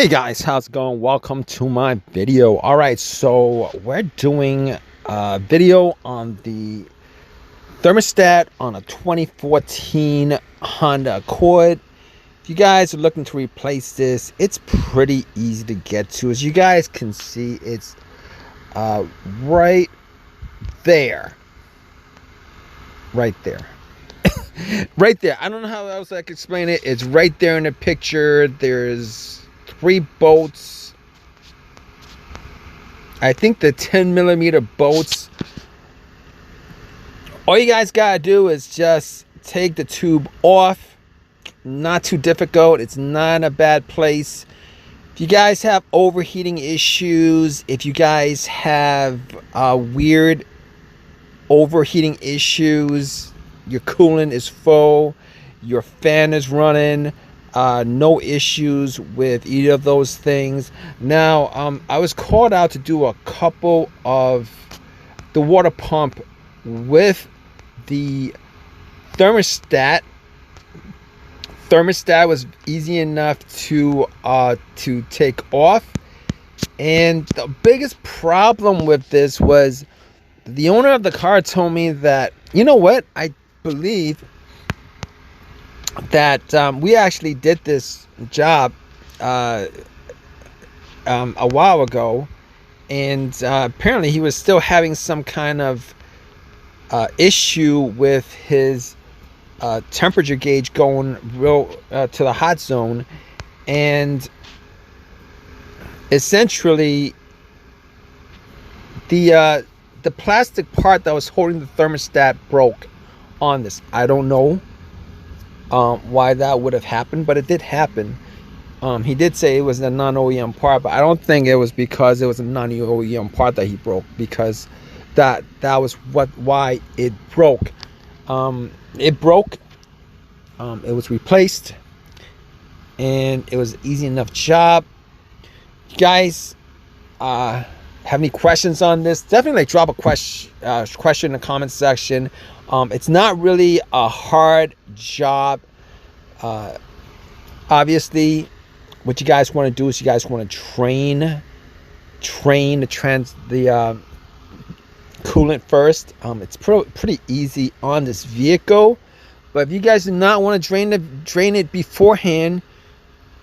Hey guys, how's it going? Welcome to my video. All right, so we're doing a video on the thermostat on a 2014 Honda Accord. If you guys are looking to replace this, it's pretty easy to get to. As you guys can see, it's right there. Right there. Right there. I don't know how else I can explain it. It's right there in the picture. There's 3 bolts. I think the 10mm bolts. All you guys gotta do is just take the tube off. Not too difficult. It's not in a bad place. If you guys have overheating issues, if you guys have weird overheating issues, your coolant is full, your fan is running, no issues with either of those things. Now, I was called out to do a couple of the water pump with the thermostat. Thermostat was easy enough to take off, and the biggest problem with this was the owner of the car told me that, you know what, I believe that we actually did this job a while ago, and apparently he was still having some kind of issue with his temperature gauge going real to the hot zone, and essentially the plastic part that was holding the thermostat broke on this. I don't know why that would have happened, but it did happen. He did say it was a non-OEM part, but I don't think it was because it was a non-OEM part that he broke, because that was why it broke. It broke. It was replaced, and it was an easy enough job. You guys have any questions on this? Definitely drop a question in the comment section. It's not really a hard job. Obviously, what you guys want to do is you guys want to train the coolant first. It's pretty easy on this vehicle, but if you guys do not want to drain it beforehand,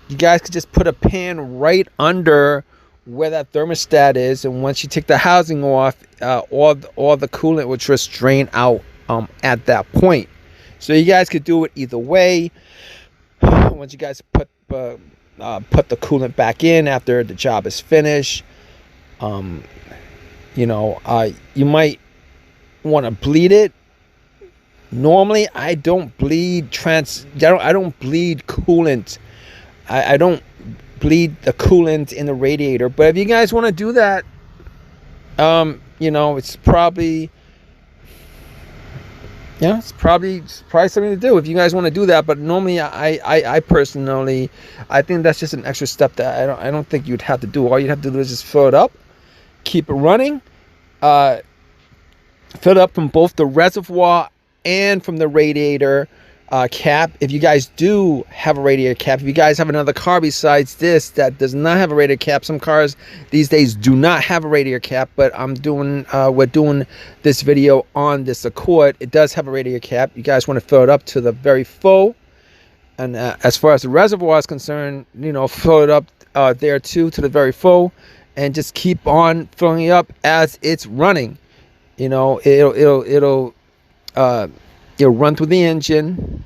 you guys could just put a pan right under where that thermostat is, and once you take the housing off, all the coolant will just drain out at that point. So you guys could do it either way. Once you guys put the coolant back in after the job is finished, you might want to bleed it. Normally, I don't bleed I don't bleed coolant. I don't bleed the coolant in the radiator. But if you guys want to do that, it's probably something to do if you guys want to do that. But normally, I personally, I think that's just an extra step that I don't think you'd have to do. All you'd have to do is just fill it up, keep it running, fill it up from both the reservoir and from the radiator cap. If you guys do have a radiator cap, if you guys have another car besides this that does not have a radiator cap, some cars these days do not have a radiator cap, but we're doing this video on this Accord. It does have a radiator cap. You guys want to fill it up to the very full, and as far as the reservoir is concerned, fill it up there too to the very full, and just keep on filling it up as it's running. It'll run through the engine,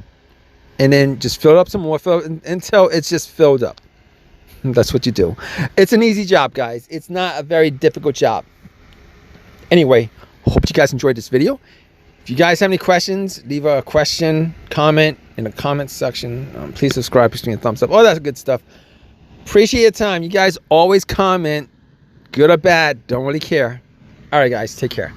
and then just fill it up some more, until it's just filled up. That's what you do. It's an easy job, guys. It's not a very difficult job. Anyway, hope you guys enjoyed this video. If you guys have any questions, leave a comment in the comment section. Please subscribe, please give me a thumbs up, all that good stuff. Appreciate your time. You guys always comment, good or bad, don't really care. All right, guys, take care.